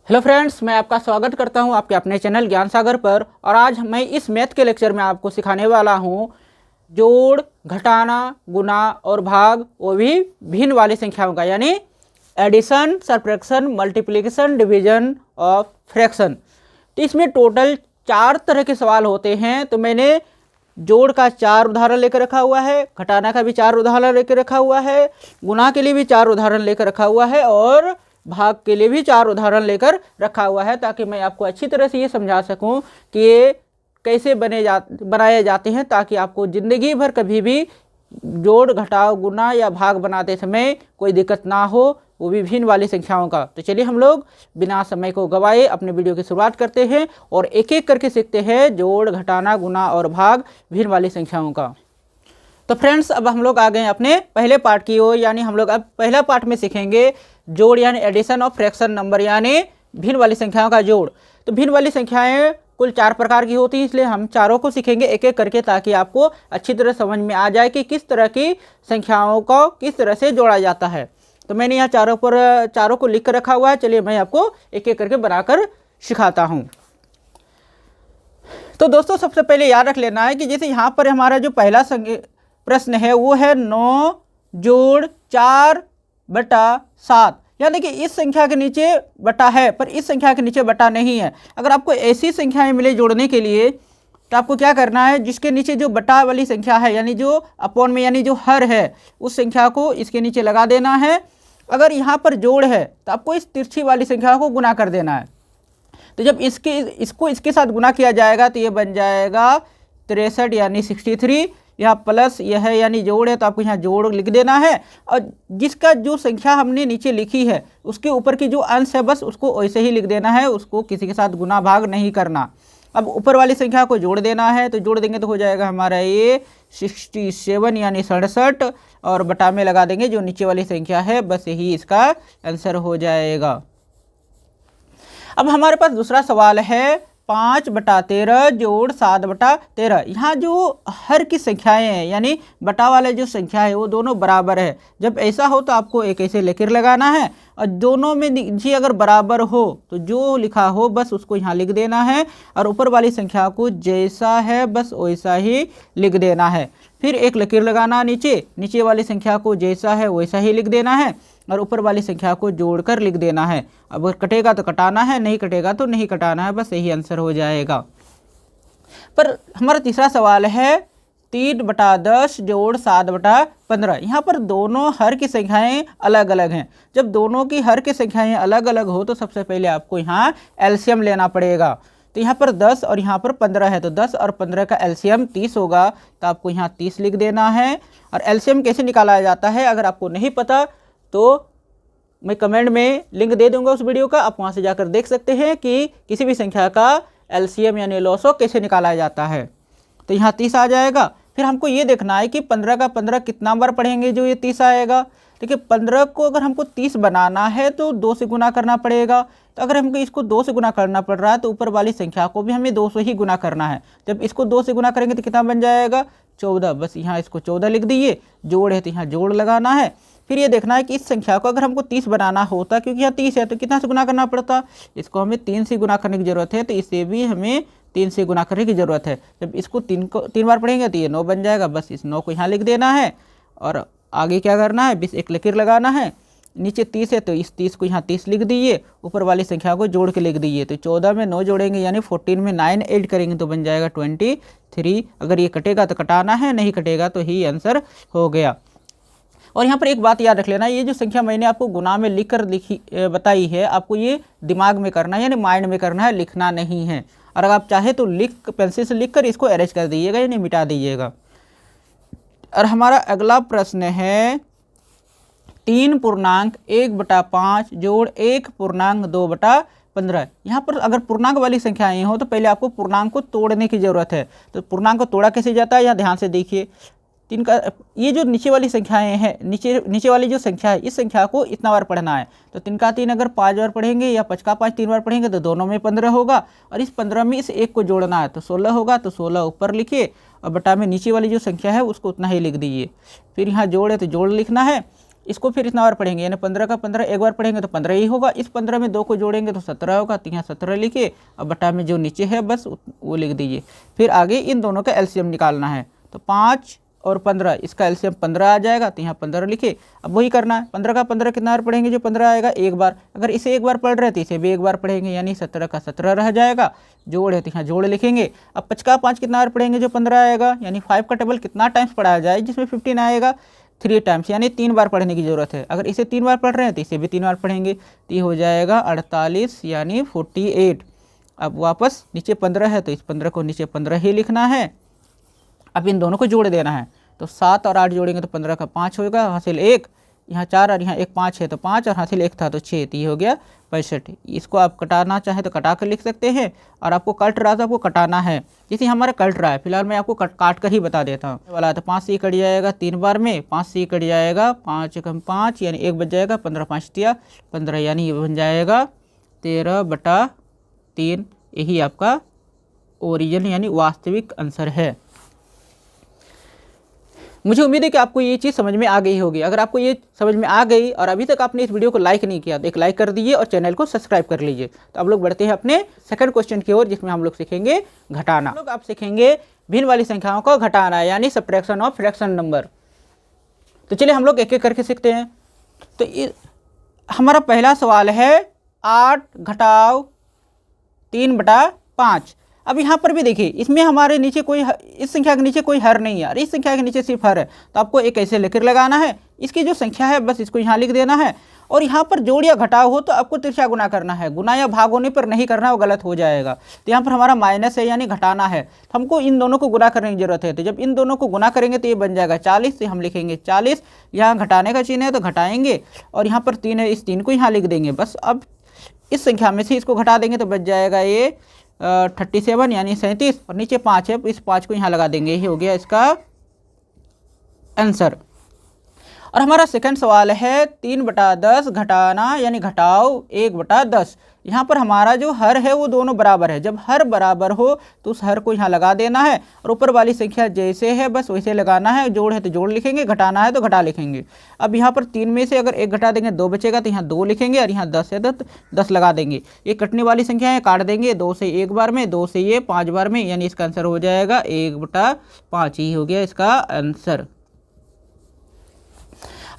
Hello friends, मैं आपका स्वागत करता हूं आपके अपने चैनल ज्ञान सागर पर। और आज मैं इस मैथ के लेक्चर में आपको सिखाने वाला हूं जोड़, घटाना, गुना और भाग, वो भी भिन्न वाली संख्याओं का, यानी एडिशन, सब्ट्रैक्शन, मल्टीप्लिकेशन, डिवीजन और फ्रैक्शन। तो इसमें टोटल 4 तरह के सवाल होते हैं। तो मैंने जोड़ का 4 उदाहरण लेकर रखा हुआ है, घटाना का भी 4 उदाहरण लेकर रखा हुआ है, गुना के लिए भी 4 उदाहरण लेकर रखा हुआ है और भाग के लिए भी 4 उदाहरण लेकर रखा हुआ है, ताकि मैं आपको अच्छी तरह से ये समझा सकूं कि ये कैसे बनाए जाते हैं, ताकि आपको ज़िंदगी भर कभी भी जोड़, घटाव, गुना या भाग बनाते समय कोई दिक्कत ना हो, वो भी भिन्न वाली संख्याओं का। तो चलिए हम लोग बिना समय को गवाए अपने वीडियो की शुरुआत करते हैं और एक एक करके सीखते हैं जोड़, घटाना, गुना और भाग भिन्न वाली संख्याओं का। तो फ्रेंड्स, अब हम लोग आ गए अपने पहले पार्ट की ओर, यानी हम लोग अब पहला पार्ट में सीखेंगे जोड़ यानी एडिशन ऑफ फ्रैक्शन नंबर, यानी भिन्न वाली संख्याओं का जोड़। तो भिन्न वाली संख्याएं कुल 4 प्रकार की होती हैं, इसलिए हम चारों को सीखेंगे एक एक करके, ताकि आपको अच्छी तरह समझ में आ जाए कि किस तरह की संख्याओं को किस तरह से जोड़ा जाता है। तो मैंने यहाँ चारों को लिख कर रखा हुआ है। चलिए मैं आपको एक एक करके बनाकर सिखाता हूँ। तो दोस्तों, सबसे पहले याद रख लेना है कि जैसे यहाँ पर हमारा जो पहला प्रश्न है वो है 9 जोड़ 4/7। यहाँ देखिए, इस संख्या के नीचे बटा है पर इस संख्या के नीचे बटा नहीं है। अगर आपको ऐसी संख्याएं मिले जोड़ने के लिए, तो आपको क्या करना है, जिसके नीचे जो बटा वाली संख्या है, यानी जो अपॉन में यानी जो हर है, उस संख्या को इसके नीचे लगा देना है। अगर यहाँ पर जोड़ है तो आपको इस तिरछी वाली संख्या को गुना कर देना है। तो जब इसको इसके साथ गुना किया जाएगा तो ये बन जाएगा 63 यानी 63। यहाँ प्लस यह है यानी जोड़ है, तो आपको यहाँ जोड़ लिख देना है। और जिसका जो संख्या हमने नीचे लिखी है उसके ऊपर की जो अंश है बस उसको वैसे ही लिख देना है, उसको किसी के साथ गुना भाग नहीं करना। अब ऊपर वाली संख्या को जोड़ देना है, तो जोड़ देंगे तो हो जाएगा हमारा ये 67 यानी 67, और बटा में लगा देंगे जो नीचे वाली संख्या है, बस यही इसका आंसर हो जाएगा। अब हमारे पास दूसरा सवाल है 5/13 जोड़ 7/13। यहाँ जो हर की संख्याएं हैं, यानी बटा वाले जो संख्या है वो दोनों बराबर है। जब ऐसा हो तो आपको एक ऐसे लकीर लगाना है, और दोनों में जी अगर बराबर हो तो जो लिखा हो बस उसको यहाँ लिख देना है, और ऊपर वाली संख्या को जैसा है बस वैसा ही लिख देना है। फिर एक लकीर लगाना नीचे वाली संख्या को जैसा है वैसा ही लिख देना है, और ऊपर वाली संख्या को जोड़कर लिख देना है। अब अगर कटेगा तो कटाना है, नहीं कटेगा तो नहीं कटाना है, बस यही आंसर हो जाएगा। पर हमारा तीसरा सवाल है 3/10 जोड़ 7/15। यहाँ पर दोनों हर की संख्याएं अलग अलग हैं। जब दोनों की हर की संख्याएं अलग अलग हो तो सबसे पहले आपको यहाँ एलसीएम लेना पड़ेगा। तो यहाँ पर 10 और यहाँ पर 15 है, तो 10 और 15 का एलसीएम 30 होगा, तो आपको यहाँ 30 लिख देना है। और एलसीएम कैसे निकाला जाता है अगर आपको नहीं पता तो मैं कमेंट में लिंक दे दूंगा उस वीडियो का, आप वहाँ से जाकर देख सकते हैं कि किसी भी संख्या का एलसीएम यानी लॉसो कैसे निकाला जाता है। तो यहाँ 30 आ जाएगा। फिर हमको ये देखना है कि 15 का 15 कितना बार पढ़ेंगे जो ये 30 आएगा। देखिए, 15 को अगर हमको 30 बनाना है तो 2 से गुना करना पड़ेगा। तो अगर हमको इसको 2 से गुना करना पड़ रहा है तो ऊपर वाली संख्या को भी हमें 2 से ही गुना करना है। जब इसको 2 से गुना करेंगे तो कितना बन जाएगा, 14। बस यहाँ इसको 14 लिख दीजिए। जोड़ है तो यहाँ जोड़ लगाना है। फिर ये देखना है कि इस संख्या को अगर हमको 30 बनाना होता, क्योंकि यहाँ 30 है तो कितना से गुना करना पड़ता, इसको हमें 3 से गुना करने की ज़रूरत है, तो इसे भी हमें 3 से गुना करने की ज़रूरत है। जब इसको 3 बार पढ़ेंगे तो ये 9 बन जाएगा। बस इस 9 को यहाँ लिख देना है, और आगे क्या करना है, बस एक लकीर लगाना है। नीचे 30 है तो इस 30 को यहाँ 30 लिख दीजिए, ऊपर वाली संख्या को जोड़ के लिख दीजिए। तो 14 में 9 जोड़ेंगे यानी 14 में 9 ऐड करेंगे तो बन जाएगा 23। अगर ये कटेगा तो कटाना है, नहीं कटेगा तो ही आंसर हो गया। और यहाँ पर एक बात याद रख लेना, ये जो संख्या मैंने आपको गुना में लिखकर बताई है, आपको ये दिमाग में करना है, यानी माइंड में करना है, लिखना नहीं है। और अगर आप चाहे तो पेंसिल से लिख कर इसको अरेंज कर दीजिएगा, यानी मिटा दीजिएगा। और हमारा अगला प्रश्न है 3.1/5 जोड़ 1.2/15। यहाँ पर अगर पूर्णांक वाली संख्याएं हो तो पहले आपको पूर्णांक को तोड़ने की ज़रूरत है। तो पूर्णांक को तोड़ा कैसे जाता है, यहाँ ध्यान से देखिए। 3 का ये जो नीचे वाली संख्याएं हैं, नीचे वाली जो संख्या है, इस संख्या को इतना बार पढ़ना है। तो 3 का 3 अगर 5 बार पढ़ेंगे या 5 का 5 3 बार पढ़ेंगे तो दोनों में 15 होगा, और इस 15 में इस एक को जोड़ना है तो 16 होगा। तो 16 ऊपर लिखिए, और बटा में नीचे वाली जो संख्या है उसको उतना ही लिख दीजिए। फिर यहाँ जोड़ है तो जोड़ लिखना है। इसको फिर इतना बार पढ़ेंगे, यानी 15 का 15 एक बार पढ़ेंगे तो 15 ही होगा। इस 15 में 2 को जोड़ेंगे तो 17 होगा, तो यहाँ 17 लिखिए। अब बटा में जो नीचे है बस वो लिख दीजिए। फिर आगे इन दोनों का एलसीएम निकालना है, तो 5 और 15, इसका एलसीएम 15 आ जाएगा, तो यहाँ 15 लिखिए। अब वही करना है, 15 का 15 कितना बार पढ़ेंगे, जो 15 आएगा एक बार। अगर इसे एक बार पढ़ रहे तो इसे भी एक बार पढ़ेंगे, यानी 17 का 17 रह जाएगा। जोड़ है तो यहाँ जोड़ लिखेंगे। अब 5 का 5 कितना बार पढ़ेंगे, जो 15 आएगा, यानी 5 का टेबल कितना टाइम्स पढ़ाया जाए जिसमें 15 आएगा, 3 टाइम्स, यानी 3 बार पढ़ने की ज़रूरत है। अगर इसे 3 बार पढ़ रहे हैं तो इसे भी 3 बार पढ़ेंगे, तो ये हो जाएगा 48 यानी 48। अब वापस नीचे 15 है तो इस 15 को नीचे 15 ही लिखना है। अब इन दोनों को जोड़ देना है, तो 7 और 8 जोड़ेंगे तो 15 का 5 होगा, हासिल 1, यहाँ 4 और यहाँ 1 5 है तो 5 और हासिल 1 था तो 6, तो ये हो गया 65। इसको आप कटाना चाहें तो कटा कर लिख सकते हैं, और आपको कट रहा तो आपको कटाना है, जैसे हमारा कट रहा है। फिलहाल मैं आपको काट कर ही बता देता हूँ वाला। तो 5 से कट जाएगा 3 बार में, 5 से कट जाएगा 5 कम 5 यानी 1 बच जाएगा, 15 5 दिया 15, यानी ये बन जाएगा 13/3। यही आपका ओरिजिन यानी वास्तविक आंसर है। मुझे उम्मीद है कि आपको ये चीज़ समझ में आ गई होगी। अगर आपको ये समझ में आ गई और अभी तक आपने इस वीडियो को लाइक नहीं किया तो एक लाइक कर दीजिए और चैनल को सब्सक्राइब कर लीजिए। तो अब लोग बढ़ते हैं अपने सेकंड क्वेश्चन की ओर, जिसमें हम लोग सीखेंगे घटाना। लोग आप सीखेंगे भिन्न वाली संख्याओं को घटाना, यानी सब्ट्रैक्शन ऑफ फ्रैक्शन नंबर। तो चलिए हम लोग एक एक करके सीखते हैं। तो हमारा पहला सवाल है 8 घटाओ 3/5। अब यहाँ पर भी देखिए, इसमें हमारे नीचे कोई, इस संख्या के नीचे कोई हर नहीं है और इस संख्या के नीचे सिर्फ हर है, तो आपको एक ऐसे लेकर लगाना है। इसकी जो संख्या है बस इसको यहाँ लिख देना है, और यहाँ पर जोड़ या घटाव हो तो आपको तिरछा गुना करना है, गुना या भाग होने पर नहीं करना, वो गलत हो जाएगा। तो यहाँ पर हमारा माइनस है यानी घटाना है, तो हमको इन दोनों को गुना करने की जरूरत है। तो जब इन दोनों को गुना करेंगे तो ये बन जाएगा 40, से हम लिखेंगे 40। यहाँ घटाने का चिन्ह है तो घटाएंगे, और यहाँ पर 3 है, इस 3 को यहाँ लिख देंगे बस। अब इस संख्या में से इसको घटा देंगे तो बच जाएगा ये 37 यानी 37, और नीचे 5 है, इस 5 को यहाँ लगा देंगे, यही हो गया इसका आंसर। और हमारा सेकंड सवाल है 3/10 घटाना यानी घटाओ 1/10। यहाँ पर हमारा जो हर है वो दोनों बराबर है। जब हर बराबर हो तो उस हर को यहाँ लगा देना है, और ऊपर वाली संख्या जैसे है बस वैसे लगाना है। जोड़ है तो जोड़ लिखेंगे, घटाना है तो घटा लिखेंगे। अब यहाँ पर 3 में से अगर 1 घटा देंगे 2 बचेगा, तो यहाँ 2 लिखेंगे, और यहाँ 10 है तो 10 लगा देंगे। ये कटने वाली संख्या है, काट देंगे 2 से 1 बार में, 2 से ये 5 बार में, यानी इसका आंसर हो जाएगा 1/5 ही हो गया इसका आंसर।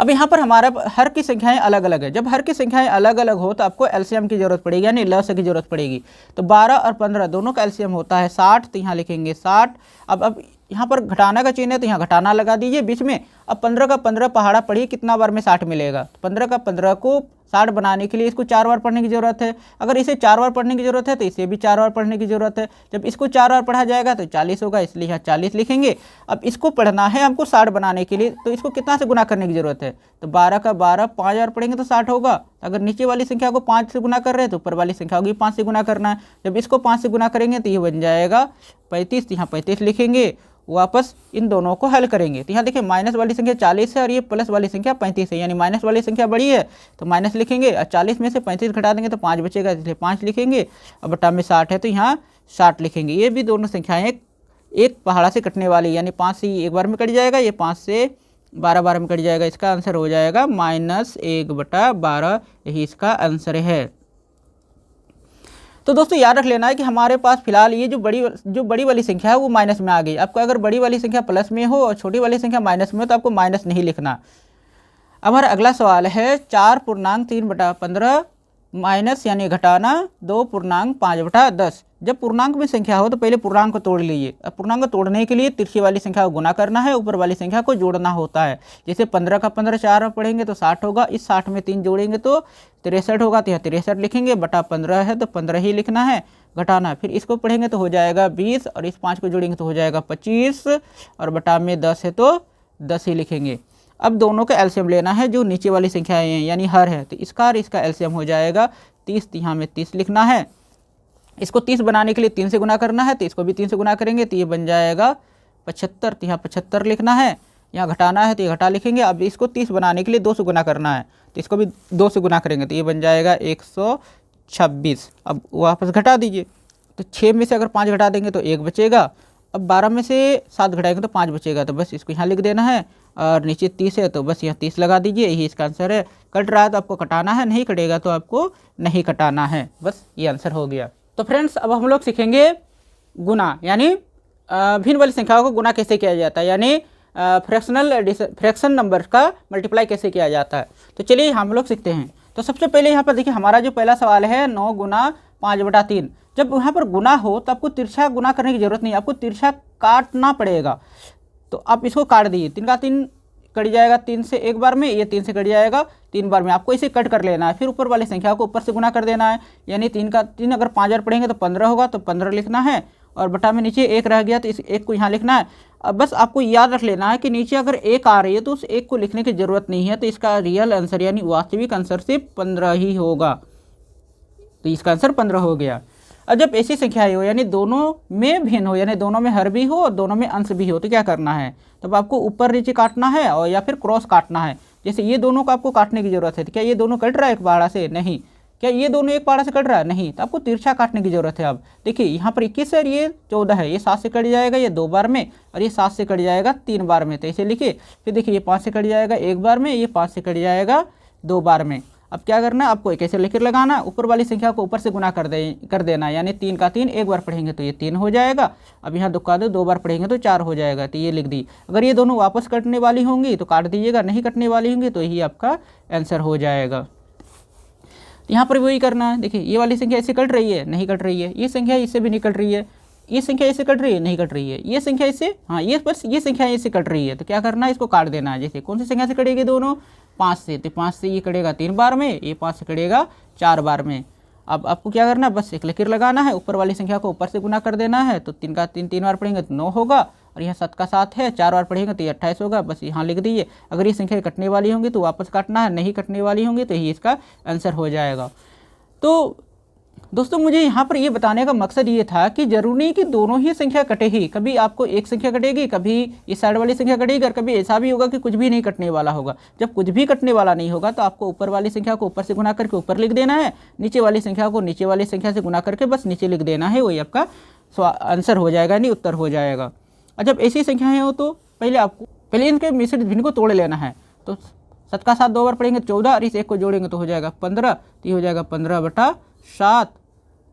अब यहाँ पर हमारा हर की संख्याएं अलग अलग है। जब हर की संख्याएं अलग अलग हो तो आपको एलसीएम की जरूरत पड़ेगी, यानी लस की जरूरत पड़ेगी। तो 12 और 15 दोनों का एलसीएम होता है 60, तो यहाँ लिखेंगे 60। अब यहाँ पर घटाना का चिन्ह है तो यहाँ घटाना लगा दीजिए बीच में। अब 15 का 15 पहाड़ा पढ़िए कितना बार में 60 मिलेगा। 15 का 15 को 60 बनाने के लिए इसको 4 बार पढ़ने की ज़रूरत है। अगर इसे 4 बार पढ़ने की ज़रूरत है तो इसे भी 4 बार पढ़ने की ज़रूरत है। जब इसको 4 बार पढ़ा जाएगा तो 40 होगा, इसलिए यहाँ 40 लिखेंगे। अब इसको पढ़ना है हमको 60 बनाने के लिए, तो इसको कितना से गुना करने की ज़रूरत है। तो 12 का 12 5 बार पढ़ेंगे तो 60 होगा। अगर नीचे वाली संख्या को 5 से गुना कर रहे हैं तो ऊपर वाली संख्या होगी 5 से गुना करना है। जब इसको 5 से गुना करेंगे तो ये बन जाएगा 35, तो यहाँ 35 लिखेंगे। वापस इन दोनों को हल करेंगे तो यहाँ देखिए माइनस वाली संख्या 40 है और ये प्लस वाली संख्या 35 है, यानी माइनस वाली संख्या बड़ी है तो माइनस लिखेंगे। और 40 में से 35 घटा देंगे तो 5 बचेगा, इसलिए 5 लिखेंगे। और बटा में 60 है तो यहाँ 60 लिखेंगे। ये भी दोनों संख्याएं एक पहाड़ा से कटने वाली, यानी 5 से एक बार में कट जाएगा, ये 5 से 12 बार में कट जाएगा। इसका आंसर हो जाएगा -1/12, यही इसका आंसर है। तो दोस्तों याद रख लेना है कि हमारे पास फिलहाल ये जो बड़ी वाली संख्या है वो माइनस में आ गई। आपको अगर बड़ी वाली संख्या प्लस में हो और छोटी वाली संख्या माइनस में हो तो आपको माइनस नहीं लिखना। अब हमारा अगला सवाल है 4.3/15 माइनस यानी घटाना 2.5/10। जब पूर्णांक में संख्या हो तो पहले पूर्णांक को तोड़ लीजिए। अब पूर्णांक को तोड़ने के लिए तिरछी वाली संख्या को गुना करना है, ऊपर वाली संख्या को जोड़ना होता है। जैसे 15 का 15 4 पढ़ेंगे तो 60 होगा, इस 60 में 3 जोड़ेंगे तो 63 होगा, तो यहाँ 63 लिखेंगे। बटा 15 है तो 15 ही लिखना है। घटाना फिर इसको पढ़ेंगे तो हो जाएगा 20, और इस 5 को जोड़ेंगे तो हो जाएगा 25, और बटा में 10 है तो 10 ही लिखेंगे। अब दोनों का एलसीएम लेना है, जो नीचे वाली संख्याएं हैं यानी हर है, तो इसका और इसका एलसीएम हो जाएगा 30, तो यहाँ में 30 लिखना है। इसको 30 बनाने के लिए 3 से गुना करना है, तो इसको भी 3 से गुना करेंगे तो ये बन जाएगा 75, तो यहाँ 75 लिखना है। यहाँ घटाना है तो ये घटा लिखेंगे। अब इसको 30 बनाने के लिए 2 से गुना करना है, तो इसको भी 2 से गुना करेंगे तो ये बन जाएगा 126। अब वापस घटा दीजिए, तो 6 में से अगर 5 घटा देंगे तो 1 बचेगा, अब 12 में से 7 घटाएंगे तो 5 बचेगा, तो बस इसको यहाँ लिख देना है। और नीचे 30 है तो बस यहाँ 30 लगा दीजिए, यही इसका आंसर है। कट रहा है तो आपको कटाना है, नहीं कटेगा तो आपको नहीं कटाना है। बस ये आंसर हो गया। तो फ्रेंड्स अब हम लोग सीखेंगे गुना, यानी भिन्न वाली संख्याओं को गुना कैसे किया जाता है, यानी फ्रैक्शन नंबर का मल्टीप्लाई कैसे किया जाता है। तो चलिए हम लोग सीखते हैं। तो सबसे पहले यहाँ पर देखिए हमारा जो पहला सवाल है 9 गुना 5/3। जब यहाँ पर गुना हो तो आपको तिरछा गुना करने की जरूरत नहीं, आपको तिरछा काटना पड़ेगा। तो आप इसको काट दीजिए, 3 का 3 कट जाएगा 3 से एक बार में, ये 3 से कट जाएगा 3 बार में। आपको इसे कट कर लेना है, फिर ऊपर वाली संख्या को ऊपर से गुना कर देना है, यानी 3 का 3 अगर 5 बार पढ़ेंगे तो 15 होगा, तो 15 लिखना है। और बटा में नीचे 1 रह गया तो इस 1 को यहाँ लिखना है। अब बस आपको याद रख लेना है कि नीचे अगर 1 आ रही है तो उस 1 को लिखने की ज़रूरत नहीं है, तो इसका रियल आंसर यानी वास्तविक आंसर सिर्फ 15 ही होगा। तो इसका आंसर 15 हो गया। अब जब ऐसी संख्याएं हो यानी दोनों में भिन्न हो, यानी दोनों में हर भी हो और दोनों में अंश भी हो, तो क्या करना है, तब आपको ऊपर नीचे काटना है और या फिर क्रॉस काटना है। जैसे ये दोनों को आपको काटने की जरूरत है, तो क्या ये दोनों कट रहा है एक पहाड़ा से? नहीं। क्या ये दोनों एक पहाड़ा से कट रहा है? नहीं। तो आपको तिरछा काटने की जरूरत है। अब देखिए यहाँ पर 21 है, ये 14 है, ये 7 से कट जाएगा ये 2 बार में, और ये 7 से कट जाएगा 3 बार में, तो इसे लिखिए। फिर देखिए ये 5 से कट जाएगा 1 बार में, ये 5 से कट जाएगा 2 बार में। अब क्या करना है, आपको कैसे लेकर लगाना, ऊपर वाली संख्या को ऊपर से गुना कर देना, यानी 3 का 3 एक बार पढ़ेंगे तो ये 3 हो जाएगा। अब यहाँ दुका दो 2 बार पढ़ेंगे तो 4 हो जाएगा, तो ये लिख दी। अगर ये दोनों वापस कटने वाली होंगी तो काट दीजिएगा, नहीं कटने वाली होंगी तो यही आपका आंसर हो जाएगा। यहाँ पर वही करना है। देखिए ये वाली संख्या इससे कट रही है, नहीं कट रही है, ये संख्या इससे भी नहीं कट रही है, ये संख्या इससे कट रही है, नहीं कट रही है, ये संख्या इससे, हाँ ये बस ये संख्या इससे कट रही है, तो क्या करना है, इसको काट देना है। जैसे कौन सी संख्या से कटेगी दोनों, 5 से, तो 5 से ये कटेगा 3 बार में, ये 5 से कटेगा 4 बार में। अब आपको क्या करना है, बस एक लकीर लगाना है, ऊपर वाली संख्या को ऊपर से गुना कर देना है, तो 3 का 3 3 बार पढ़ेंगे तो 9 होगा, और यहाँ 7 का 7 है, 4 बार पढ़ेंगे तो ये 28 होगा। बस यहाँ लिख दीजिए। अगर ये संख्या कटने वाली होंगी तो वापस काटना है, नहीं कटने वाली होंगी तो यही इसका आंसर हो जाएगा। तो दोस्तों मुझे यहाँ पर ये बताने का मकसद ये था कि जरूरी नहीं कि दोनों ही संख्या कटे ही, कभी आपको एक संख्या कटेगी, कभी इस साइड वाली संख्या कटेगी, और कभी ऐसा भी होगा कि कुछ भी नहीं कटने वाला होगा। जब कुछ भी कटने वाला नहीं होगा तो आपको ऊपर वाली संख्या को ऊपर से गुना करके ऊपर लिख देना है, नीचे वाली संख्या को नीचे वाली संख्या से गुना करके बस नीचे लिख देना है, वही आपका आंसर हो जाएगा, नहीं उत्तर हो जाएगा। और जब ऐसी संख्याएँ हो तो पहले इनके मिश्रित भिन्न को तोड़ लेना है। तो 7 का 7 2 बार पढ़ेंगे 14, और इस 1 को जोड़ेंगे तो हो जाएगा 15, तो ये हो जाएगा 15/7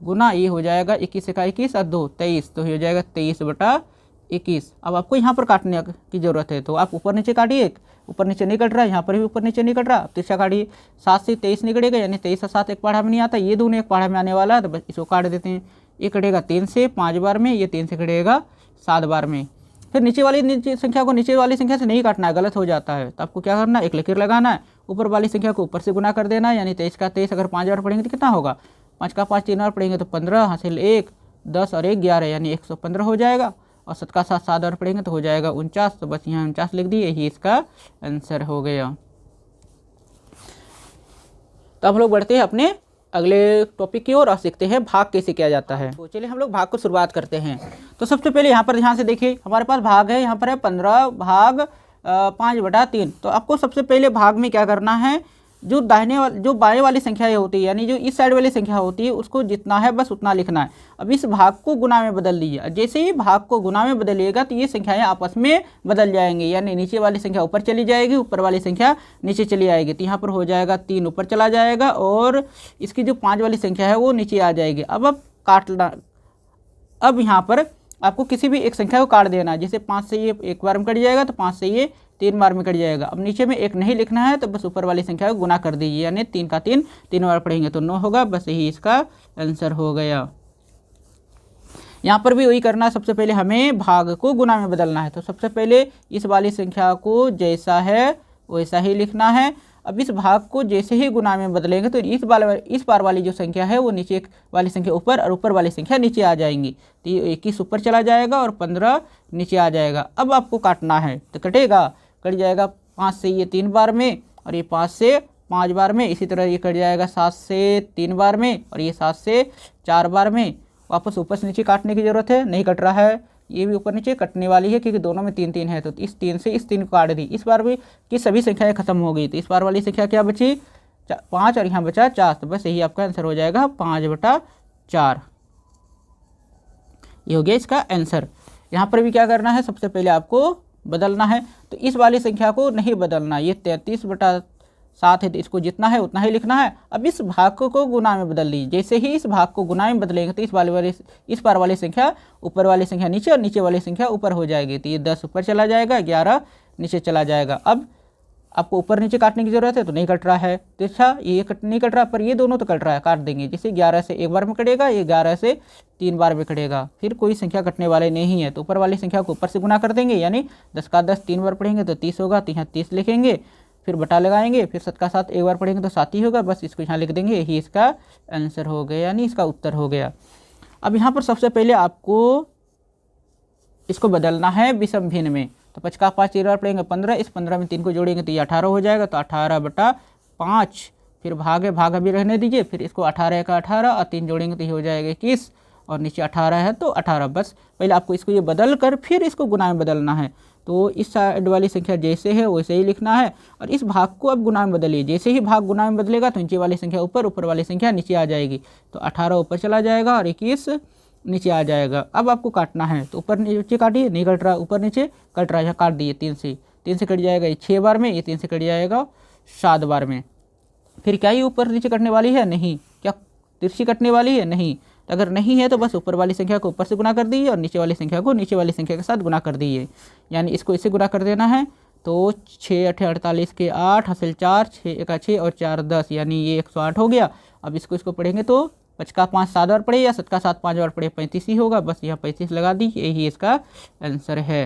गुना ये हो जाएगा 21 का 21 और 2 23, तो ये हो जाएगा 23/21। अब आपको यहाँ पर काटने की जरूरत है, तो आप ऊपर नीचे काटिए, ऊपर नीचे नहीं कट रहा है, यहाँ पर भी ऊपर नीचे नहीं कट रहा, तिरछा काटिए। 7 से 23 नहीं कटेगा, यानी 23 और 7 एक पहाड़ा में नहीं आता, ये दोनों एक पहाड़ा में आने वाला है, तो बस इसको काट देते हैं। ये कटेगा 3 से 5 बार में, ये 3 से कटेगा 7 बार में। फिर नीचे वाली संख्या को नीचे वाली संख्या से नहीं काटना है, गलत हो जाता है। तो आपको क्या करना है, एक लकीर लगाना है, ऊपर वाली संख्या को ऊपर से गुना कर देना है, यानी 23 का 23 अगर 5 बार पढ़ेंगे तो कितना होगा, 5 का 5 3 बार पढ़ेंगे तो 15 हासिल 1 10 और 1 11, यानी 115 हो जाएगा। और 7 का 7 7 बार पढ़ेंगे तो हो जाएगा 49, तो बस यहाँ 49 लिख दिए, यही इसका आंसर हो गया। तो हम लोग बढ़ते हैं अपने अगले टॉपिक की ओर और सीखते हैं भाग कैसे किया जाता है। तो चलिए हम लोग भाग को शुरुआत करते हैं। तो सबसे पहले यहाँ पर ध्यान से देखिए, हमारे पास भाग है, यहाँ पर है 15 भाग 5/3। तो आपको सबसे पहले भाग में क्या करना है, जो बाएं वाली संख्या होती है, यानी जो इस साइड वाली संख्या होती है, उसको जितना है बस उतना लिखना है। अब इस भाग को गुना में बदल दीजिए। जैसे ही भाग को गुना में बदलिएगा तो ये संख्याएं आपस में बदल जाएंगी, यानी नीचे वाली संख्या ऊपर चली जाएगी, ऊपर वाली संख्या नीचे चली आएगी। तो यहाँ पर हो जाएगा 3 ऊपर चला जाएगा और इसकी जो 5 वाली संख्या है वो नीचे आ जाएगी। अब काटना, अब यहाँ पर आपको किसी भी एक संख्या को काट देना है। जैसे 5 से ये एक बार में कट जाएगा तो 5 से ये 3 बार में कट जाएगा। अब नीचे में 1 नहीं लिखना है, तो बस ऊपर वाली संख्या को गुना कर दीजिए, यानी 3 का 3 3 बार पढ़ेंगे तो 9 होगा। बस यही इसका आंसर हो गया। यहाँ पर भी वही करना है, सबसे पहले हमें भाग को गुना में बदलना है। तो सबसे पहले इस वाली संख्या को जैसा है वैसा ही लिखना है। अब इस भाग को जैसे ही गुना में बदलेंगे तो इस बार वाली जो संख्या है वो नीचे वाली संख्या ऊपर और ऊपर वाली संख्या नीचे आ जाएंगी। तो ये 21 ऊपर चला जाएगा और 15 नीचे आ जाएगा। अब आपको काटना है, तो कट जाएगा 5 से ये 3 बार में, और ये 5 से 5 बार में। इसी तरह ये कट जाएगा 7 से 3 बार में, और ये 7 से 4 बार में। वापस ऊपर से नीचे काटने की ज़रूरत है, नहीं कट रहा है, ये भी ऊपर नीचे कटने वाली है क्योंकि दोनों में 3 3 है। तो इस 3 से इस 3 को काट दी। इस बार भी की सभी संख्याएं खत्म हो गई, तो इस बार वाली संख्या क्या बची, 5, और यहाँ बचा 4। तो बस यही आपका आंसर हो जाएगा 5/4। ये हो गया इसका आंसर। यहाँ पर भी क्या करना है, सबसे पहले आपको बदलना है। तो इस वाली संख्या को नहीं बदलना, ये 33/7 है तो इसको जितना है उतना ही लिखना है। अब इस भाग को गुना में बदल लीजिए। जैसे ही इस भाग को गुना में बदलेंगे तो इस पार वाली संख्या ऊपर वाली संख्या नीचे और नीचे वाली संख्या ऊपर हो जाएगी। तो ये 10 ऊपर चला जाएगा, 11 नीचे चला जाएगा। अब आपको ऊपर नीचे काटने की जरूरत है तो नहीं कट रहा है, तो अच्छा ये नहीं कट रहा, पर ये दोनों तो कट रहा है, काट देंगे। जैसे 11 से एक बार में कटेगा, ये 11 से 3 बार में कटेगा। फिर कोई संख्या कटने वाले नहीं है तो ऊपर वाली संख्या को ऊपर से गुना कर देंगे, यानी 10 का 10 3 बार पढ़ेंगे तो 30 होगा, तो यहाँ 30 लिखेंगे, फिर बटा लगाएंगे, फिर 7 का 7 एक बार पढ़ेंगे तो 7 ही होगा, बस इसको यहाँ लिख देंगे। यही इसका आंसर हो गया, यानी इसका उत्तर हो गया। अब यहाँ पर सबसे पहले आपको इसको बदलना है विषम भिन्न में। तो 5 का 5 3 बार पढ़ेंगे 15, इस 15 में 3 को जोड़ेंगे तो ये 18 हो जाएगा। तो 18/5, फिर भाग अभी रहने दीजिए, फिर इसको 18 का 18 और 3 जोड़ेंगे तो ये हो जाएगा 21, और नीचे 18 है तो 18। बस पहले आपको इसको ये बदल कर फिर इसको गुना में बदलना है। तो इस साइड वाली संख्या जैसे है वैसे ही लिखना है, और इस भाग को अब गुना में बदलिए। जैसे ही भाग गुना में बदलेगा तो नीचे वाली संख्या ऊपर वाली संख्या नीचे आ जाएगी। तो 18 ऊपर चला जाएगा और 21 नीचे आ जाएगा। अब आपको काटना है तो ऊपर नीचे काटिए, नहीं कट रहा, ऊपर नीचे कट रहा है, काट दिए 3 से कट जाएगा ये 6 बार में, ये 3 से कट जाएगा 7 बार में। फिर क्या ये ऊपर नीचे कटने वाली है? नहीं। क्या तिरछी कटने वाली है? नहीं। तो अगर नहीं है तो बस ऊपर वाली संख्या को ऊपर से गुना कर दीजिए और नीचे वाली संख्या को नीचे वाली संख्या के साथ गुना कर दीजिए, यानी इसको इससे गुना कर देना है। तो 6 8 48 के 8 हासिल 4, 6 1 6 और 4 10, यानी ये 108 हो गया। अब इसको पढ़ेंगे तो 5 का 5 7 बार पढ़े या 7 का 7 5 बार पढ़े 35 ही होगा, बस यहाँ 35 लगा दी, यही इसका आंसर है।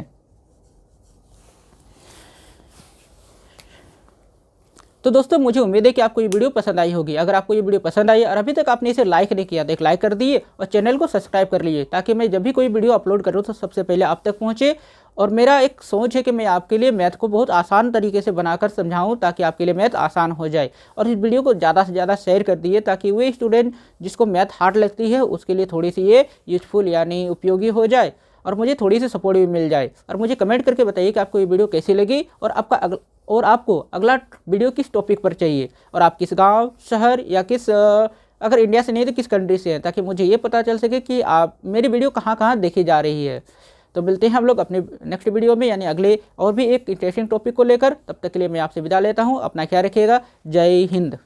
तो दोस्तों मुझे उम्मीद है कि आपको ये वीडियो पसंद आई होगी। अगर आपको ये वीडियो पसंद आई और अभी तक आपने इसे लाइक नहीं किया तो एक लाइक कर दिए और चैनल को सब्सक्राइब कर लीजिए, ताकि मैं जब भी कोई वीडियो अपलोड करूँ तो सबसे पहले आप तक पहुँचे। और मेरा एक सोच है कि मैं आपके लिए मैथ को बहुत आसान तरीके से बनाकर समझाऊं, ताकि आपके लिए मैथ आसान हो जाए। और इस वीडियो को ज़्यादा से ज़्यादा शेयर कर दिए, ताकि वे स्टूडेंट जिसको मैथ हार्ड लगती है उसके लिए थोड़ी सी ये यूजफुल यानी उपयोगी हो जाए, और मुझे थोड़ी सी सपोर्ट भी मिल जाए। और मुझे कमेंट करके बताइए कि आपको ये वीडियो कैसी लगी और आपको अगला वीडियो किस टॉपिक पर चाहिए, और आप किस गांव, शहर या किस अगर इंडिया से नहीं तो किस कंट्री से हैं, ताकि मुझे ये पता चल सके कि आप मेरी वीडियो कहाँ कहाँ देखी जा रही है। तो मिलते हैं हम लोग अपने नेक्स्ट वीडियो में, यानी अगले और भी एक इंटरेस्टिंग टॉपिक को लेकर। तब तक के लिए मैं आपसे विदा लेता हूँ। अपना ख्याल रखिएगा। जय हिंद।